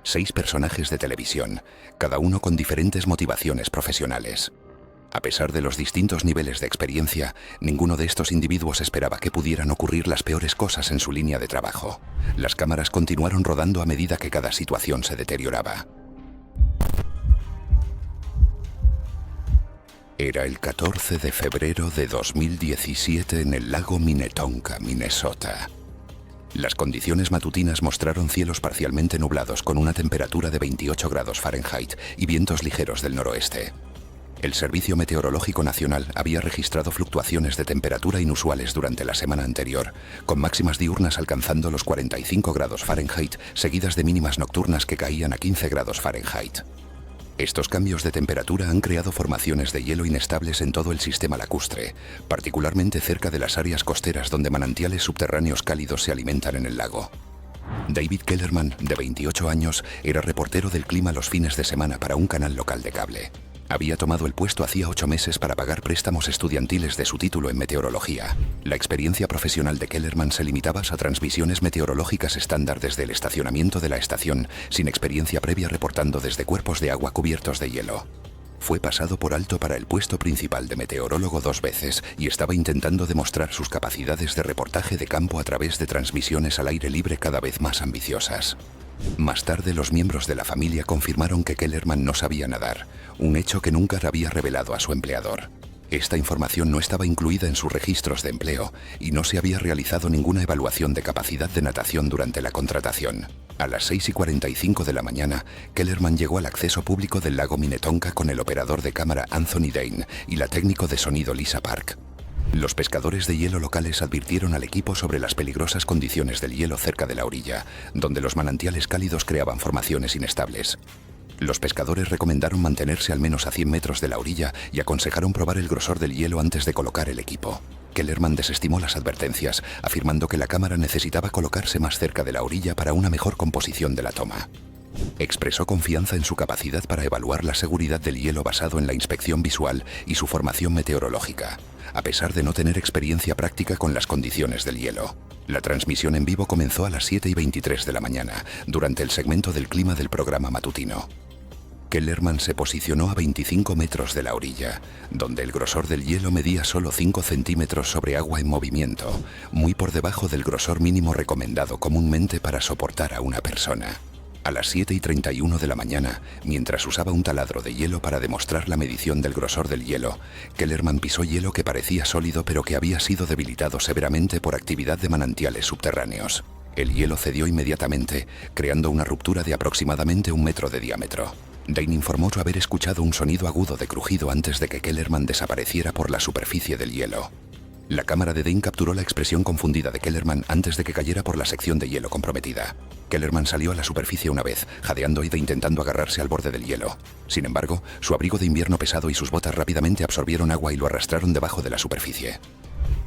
6 personajes de televisión, cada uno con diferentes motivaciones profesionales. A pesar de los distintos niveles de experiencia, ninguno de estos individuos esperaba que pudieran ocurrir las peores cosas en su línea de trabajo. Las cámaras continuaron rodando a medida que cada situación se deterioraba. Era el 14 de febrero de 2017 en el lago Minnetonka, Minnesota. Las condiciones matutinas mostraron cielos parcialmente nublados con una temperatura de 28 grados Fahrenheit y vientos ligeros del noroeste. El Servicio Meteorológico Nacional había registrado fluctuaciones de temperatura inusuales durante la semana anterior, con máximas diurnas alcanzando los 45 grados Fahrenheit, seguidas de mínimas nocturnas que caían a 15 grados Fahrenheit. Estos cambios de temperatura han creado formaciones de hielo inestables en todo el sistema lacustre, particularmente cerca de las áreas costeras donde manantiales subterráneos cálidos se alimentan en el lago. David Kellerman, de 28 años, era reportero del clima los fines de semana para un canal local de cable. Había tomado el puesto hacía 8 meses para pagar préstamos estudiantiles de su título en meteorología. La experiencia profesional de Kellerman se limitaba a transmisiones meteorológicas estándar desde el estacionamiento de la estación, sin experiencia previa reportando desde cuerpos de agua cubiertos de hielo. Fue pasado por alto para el puesto principal de meteorólogo 2 veces y estaba intentando demostrar sus capacidades de reportaje de campo a través de transmisiones al aire libre cada vez más ambiciosas. Más tarde, los miembros de la familia confirmaron que Kellerman no sabía nadar, un hecho que nunca había revelado a su empleador. Esta información no estaba incluida en sus registros de empleo y no se había realizado ninguna evaluación de capacidad de natación durante la contratación. A las 6:45 de la mañana, Kellerman llegó al acceso público del lago Minnetonka con el operador de cámara Anthony Dane y la técnico de sonido Lisa Park. Los pescadores de hielo locales advirtieron al equipo sobre las peligrosas condiciones del hielo cerca de la orilla, donde los manantiales cálidos creaban formaciones inestables. Los pescadores recomendaron mantenerse al menos a 100 metros de la orilla y aconsejaron probar el grosor del hielo antes de colocar el equipo. Kellerman desestimó las advertencias, afirmando que la cámara necesitaba colocarse más cerca de la orilla para una mejor composición de la toma. Expresó confianza en su capacidad para evaluar la seguridad del hielo basado en la inspección visual y su formación meteorológica, a pesar de no tener experiencia práctica con las condiciones del hielo. La transmisión en vivo comenzó a las 7:23 de la mañana, durante el segmento del clima del programa matutino. Kellerman se posicionó a 25 metros de la orilla, donde el grosor del hielo medía solo 5 centímetros sobre agua en movimiento, muy por debajo del grosor mínimo recomendado comúnmente para soportar a una persona. A las 7:31 de la mañana, mientras usaba un taladro de hielo para demostrar la medición del grosor del hielo, Kellerman pisó hielo que parecía sólido pero que había sido debilitado severamente por actividad de manantiales subterráneos. El hielo cedió inmediatamente, creando una ruptura de aproximadamente 1 metro de diámetro. Dane informó haber escuchado un sonido agudo de crujido antes de que Kellerman desapareciera por la superficie del hielo. La cámara de Dane capturó la expresión confundida de Kellerman antes de que cayera por la sección de hielo comprometida. Kellerman salió a la superficie una vez, jadeando e intentando agarrarse al borde del hielo. Sin embargo, su abrigo de invierno pesado y sus botas rápidamente absorbieron agua y lo arrastraron debajo de la superficie.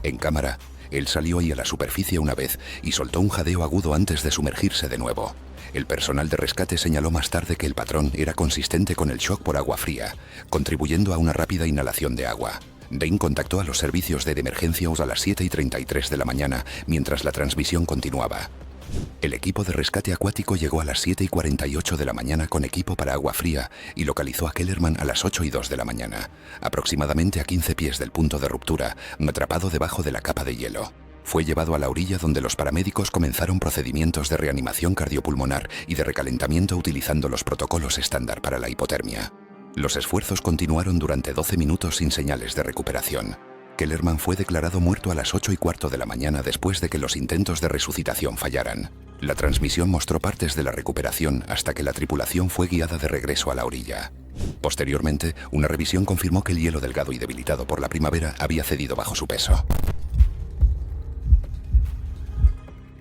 En cámara, él salió a la superficie una vez y soltó un jadeo agudo antes de sumergirse de nuevo. El personal de rescate señaló más tarde que el patrón era consistente con el shock por agua fría, contribuyendo a una rápida inhalación de agua. Dane contactó a los servicios de emergencia a las 7:33 de la mañana mientras la transmisión continuaba. El equipo de rescate acuático llegó a las 7:48 de la mañana con equipo para agua fría y localizó a Kellerman a las 8:02 de la mañana, aproximadamente a 15 pies del punto de ruptura, atrapado debajo de la capa de hielo. Fue llevado a la orilla donde los paramédicos comenzaron procedimientos de reanimación cardiopulmonar y de recalentamiento utilizando los protocolos estándar para la hipotermia. Los esfuerzos continuaron durante 12 minutos sin señales de recuperación. Kellerman fue declarado muerto a las 8:15 de la mañana después de que los intentos de resucitación fallaran. La transmisión mostró partes de la recuperación hasta que la tripulación fue guiada de regreso a la orilla. Posteriormente, una revisión confirmó que el hielo delgado y debilitado por la primavera había cedido bajo su peso.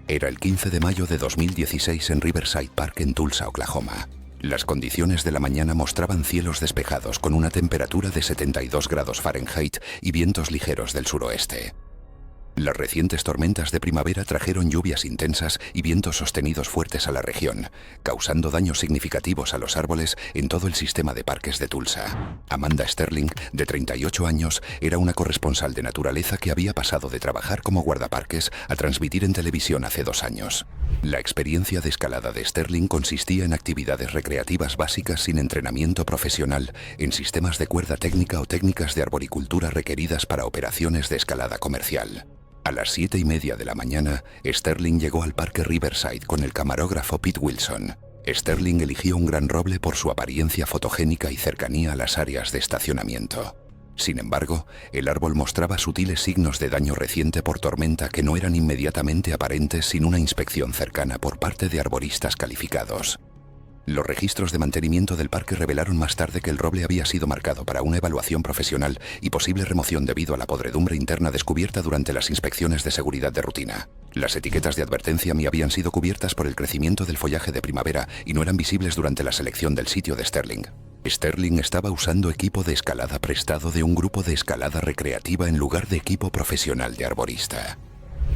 Era el 15 de mayo de 2016 en Riverside Park en Tulsa, Oklahoma. Las condiciones de la mañana mostraban cielos despejados con una temperatura de 72 grados Fahrenheit y vientos ligeros del suroeste. Las recientes tormentas de primavera trajeron lluvias intensas y vientos sostenidos fuertes a la región, causando daños significativos a los árboles en todo el sistema de parques de Tulsa. Amanda Sterling, de 38 años, era una corresponsal de naturaleza que había pasado de trabajar como guardaparques a transmitir en televisión hace 2 años. La experiencia de escalada de Sterling consistía en actividades recreativas básicas sin entrenamiento profesional, en sistemas de cuerda técnica o técnicas de arboricultura requeridas para operaciones de escalada comercial. A las 7:30 de la mañana, Sterling llegó al parque Riverside con el camarógrafo Pete Wilson. Sterling eligió un gran roble por su apariencia fotogénica y cercanía a las áreas de estacionamiento. Sin embargo, el árbol mostraba sutiles signos de daño reciente por tormenta que no eran inmediatamente aparentes sin una inspección cercana por parte de arboristas calificados. Los registros de mantenimiento del parque revelaron más tarde que el roble había sido marcado para una evaluación profesional y posible remoción debido a la podredumbre interna descubierta durante las inspecciones de seguridad de rutina. Las etiquetas de advertencia habían sido cubiertas por el crecimiento del follaje de primavera y no eran visibles durante la selección del sitio de Sterling. Sterling estaba usando equipo de escalada prestado de un grupo de escalada recreativa en lugar de equipo profesional de arborista.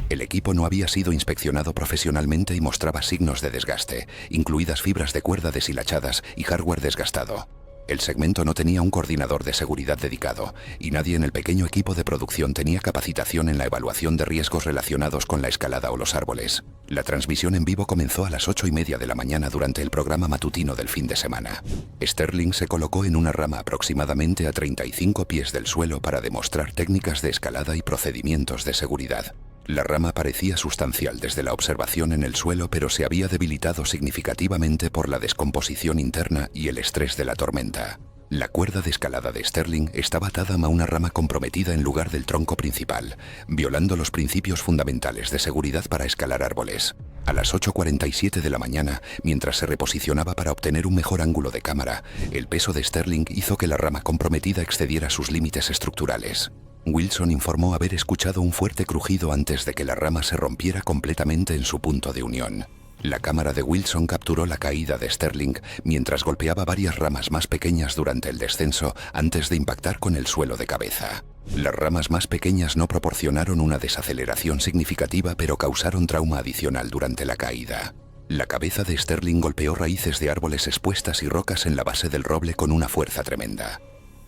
El equipo no había sido inspeccionado profesionalmente y mostraba signos de desgaste, incluidas fibras de cuerda deshilachadas y hardware desgastado. El segmento no tenía un coordinador de seguridad dedicado, y nadie en el pequeño equipo de producción tenía capacitación en la evaluación de riesgos relacionados con la escalada o los árboles. La transmisión en vivo comenzó a las 8:30 de la mañana durante el programa matutino del fin de semana. Sterling se colocó en una rama aproximadamente a 35 pies del suelo para demostrar técnicas de escalada y procedimientos de seguridad. La rama parecía sustancial desde la observación en el suelo, pero se había debilitado significativamente por la descomposición interna y el estrés de la tormenta. La cuerda de escalada de Sterling estaba atada a una rama comprometida en lugar del tronco principal, violando los principios fundamentales de seguridad para escalar árboles. A las 8:47 de la mañana, mientras se reposicionaba para obtener un mejor ángulo de cámara, el peso de Sterling hizo que la rama comprometida excediera sus límites estructurales. Wilson informó haber escuchado un fuerte crujido antes de que la rama se rompiera completamente en su punto de unión. La cámara de Wilson capturó la caída de Sterling mientras golpeaba varias ramas más pequeñas durante el descenso antes de impactar con el suelo de cabeza. Las ramas más pequeñas no proporcionaron una desaceleración significativa, pero causaron trauma adicional durante la caída. La cabeza de Sterling golpeó raíces de árboles expuestas y rocas en la base del roble con una fuerza tremenda.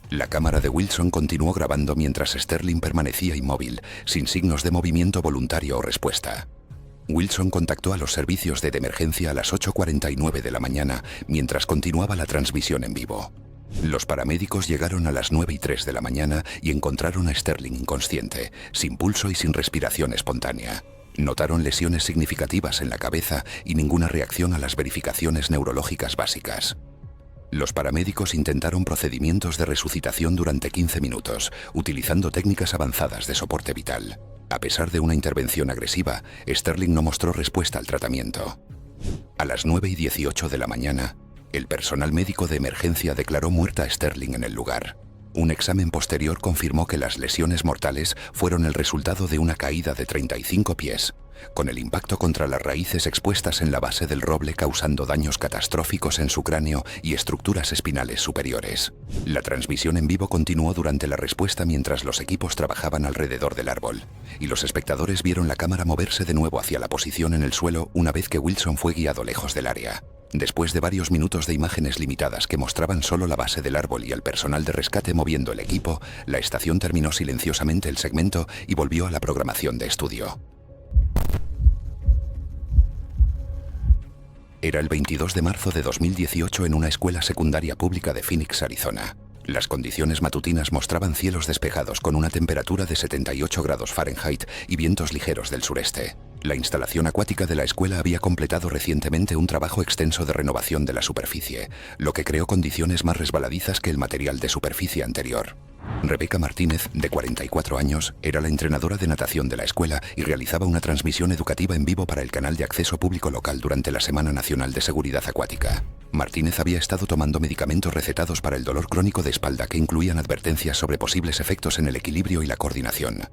La cámara de Wilson continuó grabando mientras Sterling permanecía inmóvil, sin signos de movimiento voluntario o respuesta. Wilson contactó a los servicios de emergencia a las 8:49 de la mañana mientras continuaba la transmisión en vivo. Los paramédicos llegaron a las 9:03 de la mañana y encontraron a Sterling inconsciente, sin pulso y sin respiración espontánea. Notaron lesiones significativas en la cabeza y ninguna reacción a las verificaciones neurológicas básicas. Los paramédicos intentaron procedimientos de resucitación durante 15 minutos, utilizando técnicas avanzadas de soporte vital. A pesar de una intervención agresiva, Sterling no mostró respuesta al tratamiento. A las 9:18 de la mañana, el personal médico de emergencia declaró muerta a Sterling en el lugar. Un examen posterior confirmó que las lesiones mortales fueron el resultado de una caída de 35 pies, con el impacto contra las raíces expuestas en la base del roble causando daños catastróficos en su cráneo y estructuras espinales superiores. La transmisión en vivo continuó durante la respuesta mientras los equipos trabajaban alrededor del árbol, y los espectadores vieron la cámara moverse de nuevo hacia la posición en el suelo una vez que Wilson fue guiado lejos del área. Después de varios minutos de imágenes limitadas que mostraban solo la base del árbol y al personal de rescate moviendo el equipo, la estación terminó silenciosamente el segmento y volvió a la programación de estudio. Era el 22 de marzo de 2018 en una escuela secundaria pública de Phoenix, Arizona. Las condiciones matutinas mostraban cielos despejados con una temperatura de 78 grados Fahrenheit y vientos ligeros del sureste. La instalación acuática de la escuela había completado recientemente un trabajo extenso de renovación de la superficie, lo que creó condiciones más resbaladizas que el material de superficie anterior. Rebecca Martínez, de 44 años, era la entrenadora de natación de la escuela y realizaba una transmisión educativa en vivo para el canal de acceso público local durante la Semana Nacional de Seguridad Acuática. Martínez había estado tomando medicamentos recetados para el dolor crónico de espalda que incluían advertencias sobre posibles efectos en el equilibrio y la coordinación.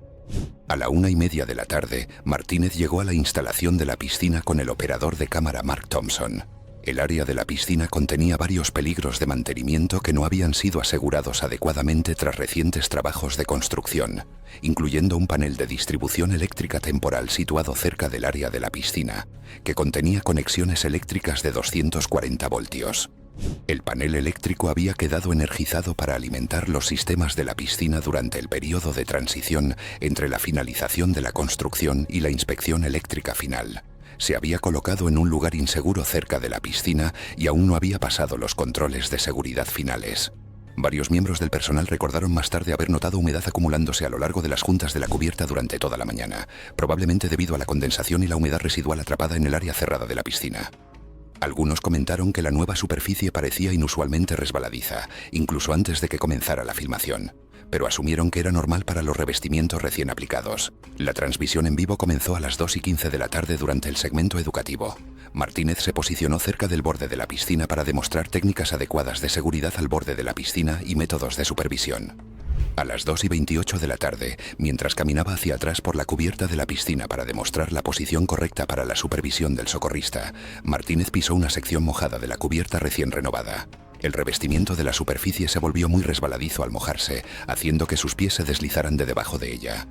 A la 1:30 de la tarde, Martínez llegó a la instalación de la piscina con el operador de cámara Mark Thompson. El área de la piscina contenía varios peligros de mantenimiento que no habían sido asegurados adecuadamente tras recientes trabajos de construcción, incluyendo un panel de distribución eléctrica temporal situado cerca del área de la piscina, que contenía conexiones eléctricas de 240 voltios. El panel eléctrico había quedado energizado para alimentar los sistemas de la piscina durante el periodo de transición entre la finalización de la construcción y la inspección eléctrica final. Se había colocado en un lugar inseguro cerca de la piscina y aún no había pasado los controles de seguridad finales. Varios miembros del personal recordaron más tarde haber notado humedad acumulándose a lo largo de las juntas de la cubierta durante toda la mañana, probablemente debido a la condensación y la humedad residual atrapada en el área cerrada de la piscina. Algunos comentaron que la nueva superficie parecía inusualmente resbaladiza, incluso antes de que comenzara la filmación, pero asumieron que era normal para los revestimientos recién aplicados. La transmisión en vivo comenzó a las 2:15 de la tarde durante el segmento educativo. Martínez se posicionó cerca del borde de la piscina para demostrar técnicas adecuadas de seguridad al borde de la piscina y métodos de supervisión. A las 2:28 de la tarde, mientras caminaba hacia atrás por la cubierta de la piscina para demostrar la posición correcta para la supervisión del socorrista, Martínez pisó una sección mojada de la cubierta recién renovada. El revestimiento de la superficie se volvió muy resbaladizo al mojarse, haciendo que sus pies se deslizaran de debajo de ella.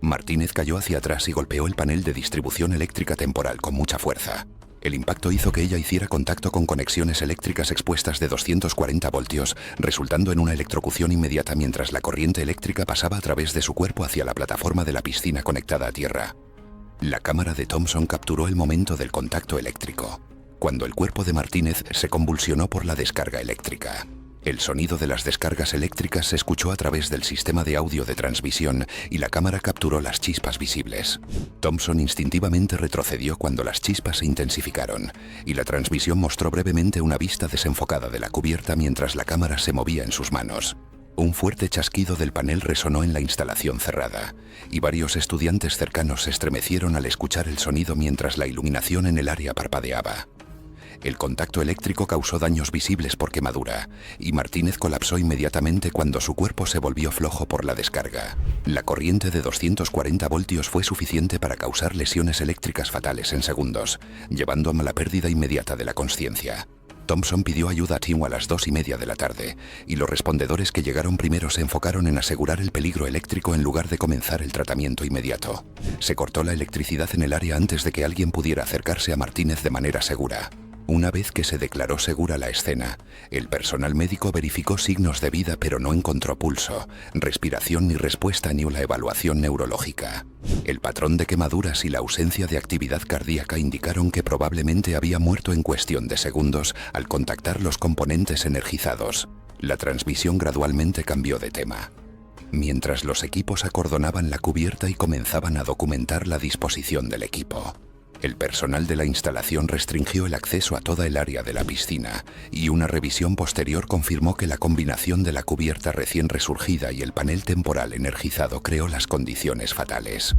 Martínez cayó hacia atrás y golpeó el panel de distribución eléctrica temporal con mucha fuerza. El impacto hizo que ella hiciera contacto con conexiones eléctricas expuestas de 240 voltios, resultando en una electrocución inmediata mientras la corriente eléctrica pasaba a través de su cuerpo hacia la plataforma de la piscina conectada a tierra. La cámara de Thompson capturó el momento del contacto eléctrico, cuando el cuerpo de Martínez se convulsionó por la descarga eléctrica. El sonido de las descargas eléctricas se escuchó a través del sistema de audio de transmisión y la cámara capturó las chispas visibles. Thompson instintivamente retrocedió cuando las chispas se intensificaron, y la transmisión mostró brevemente una vista desenfocada de la cubierta mientras la cámara se movía en sus manos. Un fuerte chasquido del panel resonó en la instalación cerrada, y varios estudiantes cercanos se estremecieron al escuchar el sonido mientras la iluminación en el área parpadeaba. El contacto eléctrico causó daños visibles por quemadura, y Martínez colapsó inmediatamente cuando su cuerpo se volvió flojo por la descarga. La corriente de 240 voltios fue suficiente para causar lesiones eléctricas fatales en segundos, llevando a la pérdida inmediata de la consciencia. Thompson pidió ayuda a Tim a las 2:30 de la tarde, y los respondedores que llegaron primero se enfocaron en asegurar el peligro eléctrico en lugar de comenzar el tratamiento inmediato. Se cortó la electricidad en el área antes de que alguien pudiera acercarse a Martínez de manera segura. Una vez que se declaró segura la escena, el personal médico verificó signos de vida pero no encontró pulso, respiración ni respuesta ni una evaluación neurológica. El patrón de quemaduras y la ausencia de actividad cardíaca indicaron que probablemente había muerto en cuestión de segundos al contactar los componentes energizados. La transmisión gradualmente cambió de tema. Mientras los equipos acordonaban la cubierta y comenzaban a documentar la disposición del equipo. El personal de la instalación restringió el acceso a toda el área de la piscina y una revisión posterior confirmó que la combinación de la cubierta recién resurgida y el panel temporal energizado creó las condiciones fatales.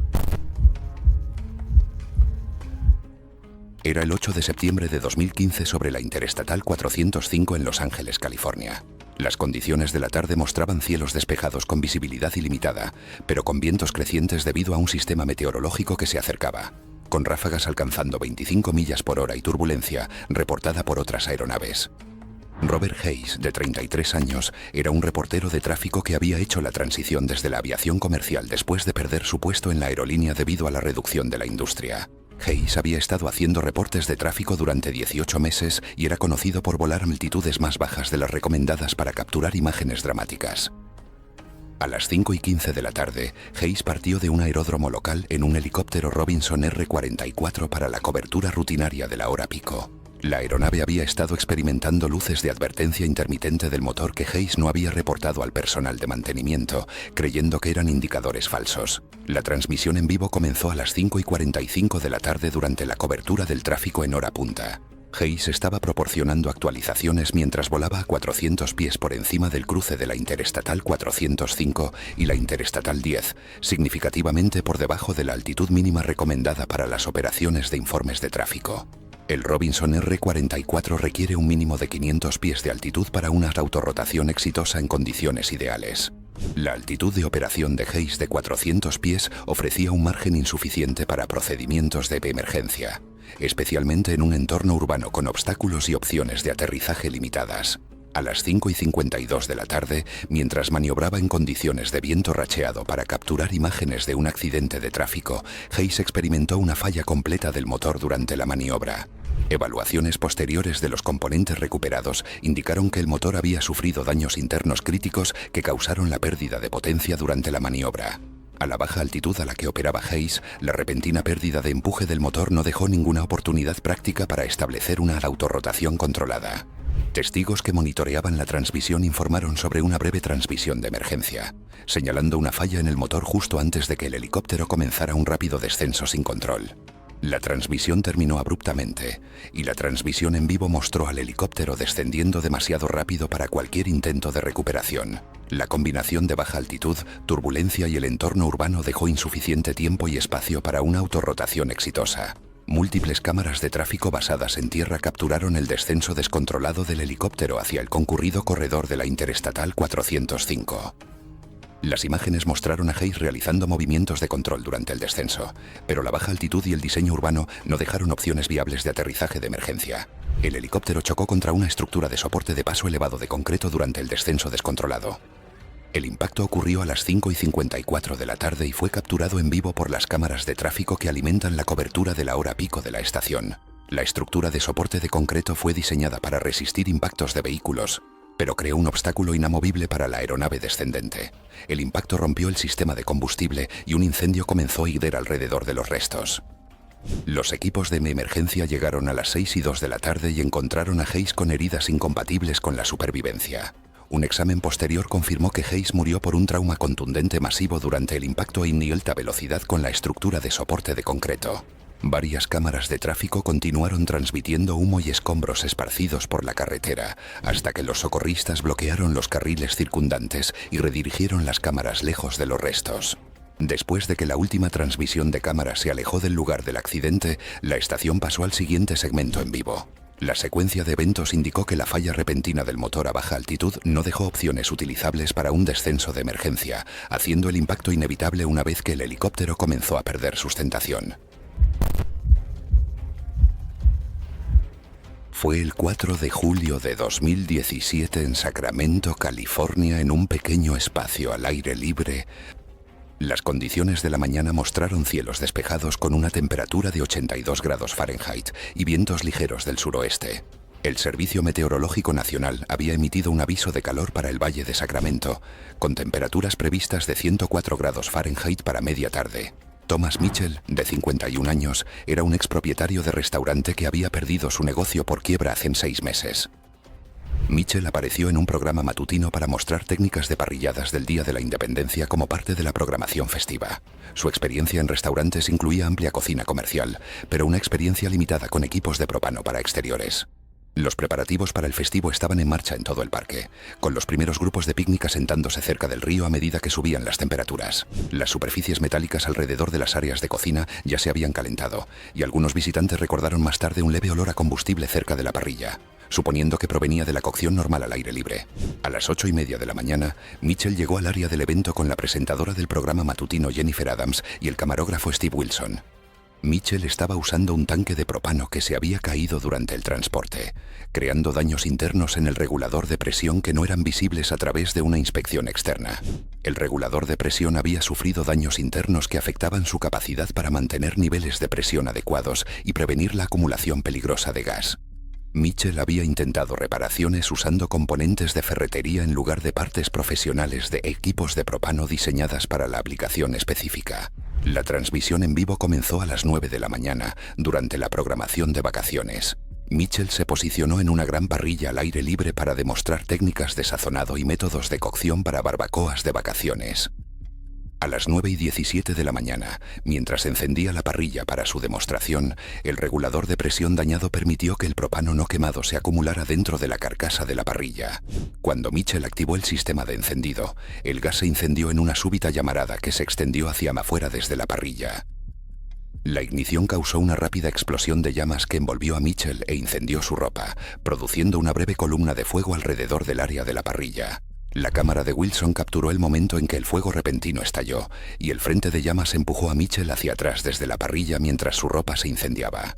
Era el 8 de septiembre de 2015 sobre la Interestatal 405 en Los Ángeles, California. Las condiciones de la tarde mostraban cielos despejados con visibilidad ilimitada, pero con vientos crecientes debido a un sistema meteorológico que se acercaba, con ráfagas alcanzando 25 millas por hora y turbulencia reportada por otras aeronaves. Robert Hayes, de 33 años, era un reportero de tráfico que había hecho la transición desde la aviación comercial después de perder su puesto en la aerolínea debido a la reducción de la industria. Hayes había estado haciendo reportes de tráfico durante 18 meses y era conocido por volar a altitudes más bajas de las recomendadas para capturar imágenes dramáticas. A las 5:15 de la tarde, Hayes partió de un aeródromo local en un helicóptero Robinson R-44 para la cobertura rutinaria de la hora pico. La aeronave había estado experimentando luces de advertencia intermitente del motor que Hayes no había reportado al personal de mantenimiento, creyendo que eran indicadores falsos. La transmisión en vivo comenzó a las 5:45 de la tarde durante la cobertura del tráfico en hora punta. Hayes estaba proporcionando actualizaciones mientras volaba a 400 pies por encima del cruce de la Interestatal 405 y la Interestatal 10, significativamente por debajo de la altitud mínima recomendada para las operaciones de informes de tráfico. El Robinson R-44 requiere un mínimo de 500 pies de altitud para una autorrotación exitosa en condiciones ideales. La altitud de operación de Hayes de 400 pies ofrecía un margen insuficiente para procedimientos de emergencia, especialmente en un entorno urbano con obstáculos y opciones de aterrizaje limitadas. A las 5:52 de la tarde, mientras maniobraba en condiciones de viento racheado para capturar imágenes de un accidente de tráfico, Hayes experimentó una falla completa del motor durante la maniobra. Evaluaciones posteriores de los componentes recuperados indicaron que el motor había sufrido daños internos críticos que causaron la pérdida de potencia durante la maniobra. A la baja altitud a la que operaba Hayes, la repentina pérdida de empuje del motor no dejó ninguna oportunidad práctica para establecer una autorrotación controlada. Testigos que monitoreaban la transmisión informaron sobre una breve transmisión de emergencia, señalando una falla en el motor justo antes de que el helicóptero comenzara un rápido descenso sin control. La transmisión terminó abruptamente, y la transmisión en vivo mostró al helicóptero descendiendo demasiado rápido para cualquier intento de recuperación. La combinación de baja altitud, turbulencia y el entorno urbano dejó insuficiente tiempo y espacio para una autorrotación exitosa. Múltiples cámaras de tráfico basadas en tierra capturaron el descenso descontrolado del helicóptero hacia el concurrido corredor de la Interestatal 405. Las imágenes mostraron a Hayes realizando movimientos de control durante el descenso, pero la baja altitud y el diseño urbano no dejaron opciones viables de aterrizaje de emergencia. El helicóptero chocó contra una estructura de soporte de paso elevado de concreto durante el descenso descontrolado. El impacto ocurrió a las 5:54 de la tarde y fue capturado en vivo por las cámaras de tráfico que alimentan la cobertura de la hora pico de la estación. La estructura de soporte de concreto fue diseñada para resistir impactos de vehículos, pero creó un obstáculo inamovible para la aeronave descendente. El impacto rompió el sistema de combustible y un incendio comenzó a arder alrededor de los restos. Los equipos de emergencia llegaron a las 6:02 de la tarde y encontraron a Hayes con heridas incompatibles con la supervivencia. Un examen posterior confirmó que Hayes murió por un trauma contundente masivo durante el impacto a alta velocidad con la estructura de soporte de concreto. Varias cámaras de tráfico continuaron transmitiendo humo y escombros esparcidos por la carretera, hasta que los socorristas bloquearon los carriles circundantes y redirigieron las cámaras lejos de los restos. Después de que la última transmisión de cámara se alejó del lugar del accidente, la estación pasó al siguiente segmento en vivo. La secuencia de eventos indicó que la falla repentina del motor a baja altitud no dejó opciones utilizables para un descenso de emergencia, haciendo el impacto inevitable una vez que el helicóptero comenzó a perder sustentación. Fue el 4 de julio de 2017 en Sacramento, California, en un pequeño espacio al aire libre. Las condiciones de la mañana mostraron cielos despejados con una temperatura de 82 grados Fahrenheit y vientos ligeros del suroeste. El Servicio Meteorológico Nacional había emitido un aviso de calor para el Valle de Sacramento, con temperaturas previstas de 104 grados Fahrenheit para media tarde. Thomas Mitchell, de 51 años, era un expropietario de restaurante que había perdido su negocio por quiebra hace 6 meses. Mitchell apareció en un programa matutino para mostrar técnicas de parrilladas del Día de la Independencia como parte de la programación festiva. Su experiencia en restaurantes incluía amplia cocina comercial, pero una experiencia limitada con equipos de propano para exteriores. Los preparativos para el festivo estaban en marcha en todo el parque, con los primeros grupos de picnic asentándose cerca del río a medida que subían las temperaturas. Las superficies metálicas alrededor de las áreas de cocina ya se habían calentado, y algunos visitantes recordaron más tarde un leve olor a combustible cerca de la parrilla, suponiendo que provenía de la cocción normal al aire libre. A las 8:30 de la mañana, Mitchell llegó al área del evento con la presentadora del programa matutino Jennifer Adams y el camarógrafo Steve Wilson. Mitchell estaba usando un tanque de propano que se había caído durante el transporte, creando daños internos en el regulador de presión que no eran visibles a través de una inspección externa. El regulador de presión había sufrido daños internos que afectaban su capacidad para mantener niveles de presión adecuados y prevenir la acumulación peligrosa de gas. Mitchell había intentado reparaciones usando componentes de ferretería en lugar de partes profesionales de equipos de propano diseñadas para la aplicación específica. La transmisión en vivo comenzó a las 9 de la mañana, durante la programación de vacaciones. Mitchell se posicionó en una gran parrilla al aire libre para demostrar técnicas de sazonado y métodos de cocción para barbacoas de vacaciones. A las 9:17 de la mañana, mientras encendía la parrilla para su demostración, el regulador de presión dañado permitió que el propano no quemado se acumulara dentro de la carcasa de la parrilla. Cuando Mitchell activó el sistema de encendido, el gas se incendió en una súbita llamarada que se extendió hacia afuera desde la parrilla. La ignición causó una rápida explosión de llamas que envolvió a Mitchell e incendió su ropa, produciendo una breve columna de fuego alrededor del área de la parrilla. La cámara de Wilson capturó el momento en que el fuego repentino estalló, y el frente de llamas empujó a Mitchell hacia atrás desde la parrilla mientras su ropa se incendiaba.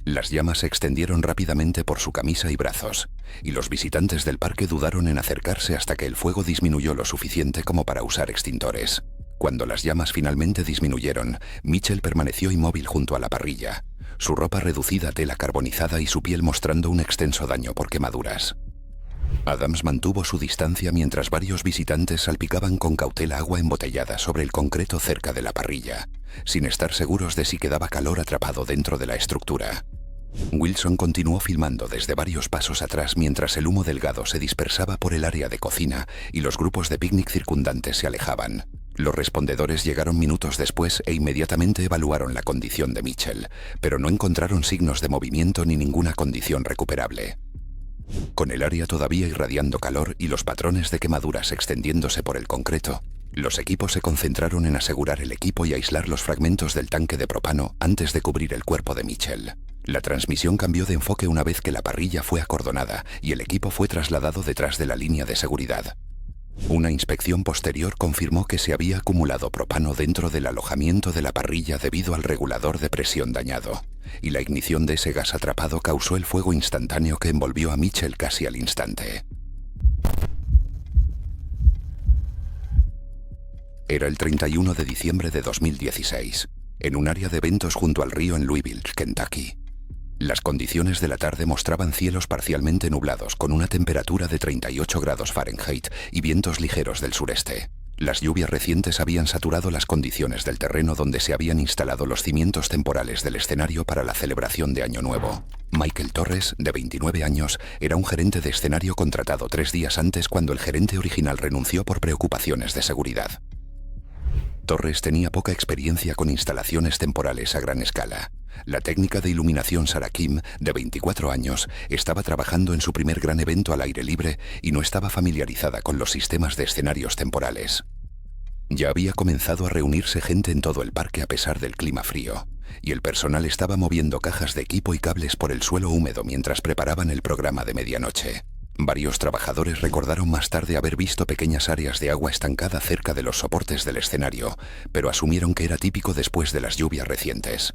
Las llamas se extendieron rápidamente por su camisa y brazos, y los visitantes del parque dudaron en acercarse hasta que el fuego disminuyó lo suficiente como para usar extintores. Cuando las llamas finalmente disminuyeron, Mitchell permaneció inmóvil junto a la parrilla, su ropa reducida a tela carbonizada y su piel mostrando un extenso daño por quemaduras. Adams mantuvo su distancia mientras varios visitantes salpicaban con cautela agua embotellada sobre el concreto cerca de la parrilla, sin estar seguros de si quedaba calor atrapado dentro de la estructura. Wilson continuó filmando desde varios pasos atrás mientras el humo delgado se dispersaba por el área de cocina y los grupos de picnic circundantes se alejaban. Los respondedores llegaron minutos después e inmediatamente evaluaron la condición de Mitchell, pero no encontraron signos de movimiento ni ninguna condición recuperable. Con el área todavía irradiando calor y los patrones de quemaduras extendiéndose por el concreto, los equipos se concentraron en asegurar el equipo y aislar los fragmentos del tanque de propano antes de cubrir el cuerpo de Mitchell. La transmisión cambió de enfoque una vez que la parrilla fue acordonada y el equipo fue trasladado detrás de la línea de seguridad. Una inspección posterior confirmó que se había acumulado propano dentro del alojamiento de la parrilla debido al regulador de presión dañado, y la ignición de ese gas atrapado causó el fuego instantáneo que envolvió a Mitchell casi al instante. Era el 31 de diciembre de 2016, en un área de eventos junto al río en Louisville, Kentucky. Las condiciones de la tarde mostraban cielos parcialmente nublados con una temperatura de 38 grados Fahrenheit y vientos ligeros del sureste. Las lluvias recientes habían saturado las condiciones del terreno donde se habían instalado los cimientos temporales del escenario para la celebración de Año Nuevo. Michael Torres, de 29 años, era un gerente de escenario contratado 3 días antes cuando el gerente original renunció por preocupaciones de seguridad. Torres tenía poca experiencia con instalaciones temporales a gran escala. La técnica de iluminación Sarah Kim, de 24 años, estaba trabajando en su primer gran evento al aire libre y no estaba familiarizada con los sistemas de escenarios temporales. Ya había comenzado a reunirse gente en todo el parque a pesar del clima frío, y el personal estaba moviendo cajas de equipo y cables por el suelo húmedo mientras preparaban el programa de medianoche. Varios trabajadores recordaron más tarde haber visto pequeñas áreas de agua estancada cerca de los soportes del escenario, pero asumieron que era típico después de las lluvias recientes.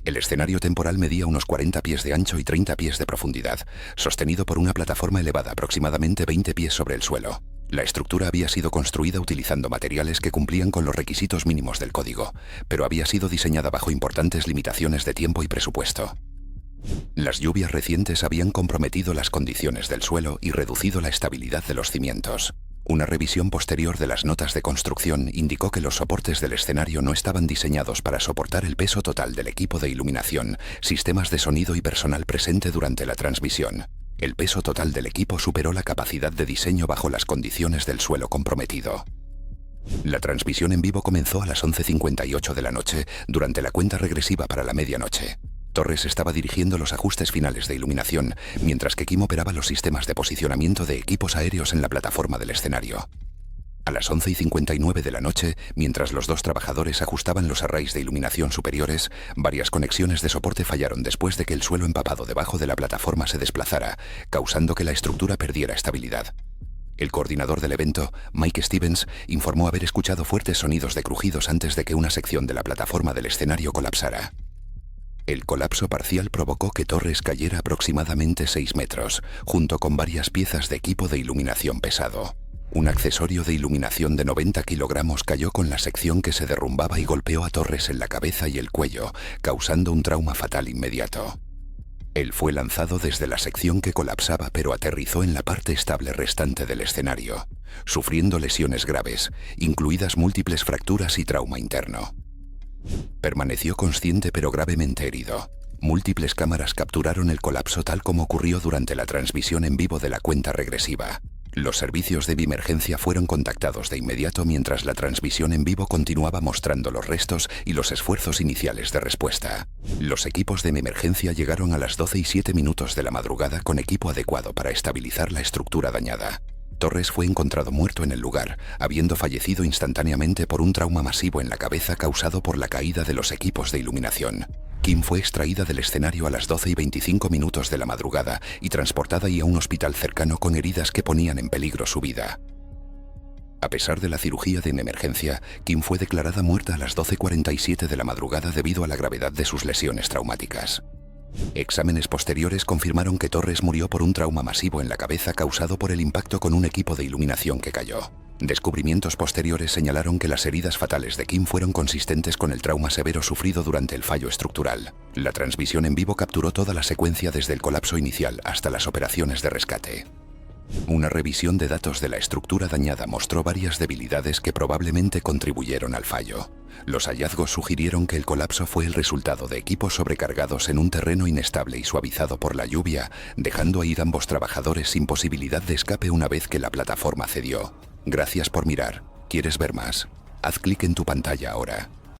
El escenario temporal medía unos 40 pies de ancho y 30 pies de profundidad, sostenido por una plataforma elevada aproximadamente 20 pies sobre el suelo. La estructura había sido construida utilizando materiales que cumplían con los requisitos mínimos del código, pero había sido diseñada bajo importantes limitaciones de tiempo y presupuesto. Las lluvias recientes habían comprometido las condiciones del suelo y reducido la estabilidad de los cimientos. Una revisión posterior de las notas de construcción indicó que los soportes del escenario no estaban diseñados para soportar el peso total del equipo de iluminación, sistemas de sonido y personal presente durante la transmisión. El peso total del equipo superó la capacidad de diseño bajo las condiciones del suelo comprometido. La transmisión en vivo comenzó a las 11:58 de la noche durante la cuenta regresiva para la medianoche. Torres estaba dirigiendo los ajustes finales de iluminación, mientras que Kim operaba los sistemas de posicionamiento de equipos aéreos en la plataforma del escenario. A las 11:59 de la noche, mientras los dos trabajadores ajustaban los arrays de iluminación superiores, varias conexiones de soporte fallaron después de que el suelo empapado debajo de la plataforma se desplazara, causando que la estructura perdiera estabilidad. El coordinador del evento, Mike Stevens, informó haber escuchado fuertes sonidos de crujidos antes de que una sección de la plataforma del escenario colapsara. El colapso parcial provocó que Torres cayera aproximadamente 6 metros, junto con varias piezas de equipo de iluminación pesado. Un accesorio de iluminación de 90 kilogramos cayó con la sección que se derrumbaba y golpeó a Torres en la cabeza y el cuello, causando un trauma fatal inmediato. Él fue lanzado desde la sección que colapsaba, pero aterrizó en la parte estable restante del escenario, sufriendo lesiones graves, incluidas múltiples fracturas y trauma interno. Permaneció consciente pero gravemente herido. Múltiples cámaras capturaron el colapso tal como ocurrió durante la transmisión en vivo de la cuenta regresiva. Los servicios de emergencia fueron contactados de inmediato mientras la transmisión en vivo continuaba mostrando los restos y los esfuerzos iniciales de respuesta. Los equipos de emergencia llegaron a las 12:07 de la madrugada con equipo adecuado para estabilizar la estructura dañada. Torres fue encontrado muerto en el lugar, habiendo fallecido instantáneamente por un trauma masivo en la cabeza causado por la caída de los equipos de iluminación. Kim fue extraída del escenario a las 12:25 de la madrugada y transportada a un hospital cercano con heridas que ponían en peligro su vida. A pesar de la cirugía de emergencia, Kim fue declarada muerta a las 12:47 de la madrugada debido a la gravedad de sus lesiones traumáticas. Exámenes posteriores confirmaron que Torres murió por un trauma masivo en la cabeza causado por el impacto con un equipo de iluminación que cayó. Descubrimientos posteriores señalaron que las heridas fatales de Kim fueron consistentes con el trauma severo sufrido durante el fallo estructural. La transmisión en vivo capturó toda la secuencia desde el colapso inicial hasta las operaciones de rescate. Una revisión de datos de la estructura dañada mostró varias debilidades que probablemente contribuyeron al fallo. Los hallazgos sugirieron que el colapso fue el resultado de equipos sobrecargados en un terreno inestable y suavizado por la lluvia, dejando a ir ambos trabajadores sin posibilidad de escape una vez que la plataforma cedió. Gracias por mirar. ¿Quieres ver más? Haz clic en tu pantalla ahora.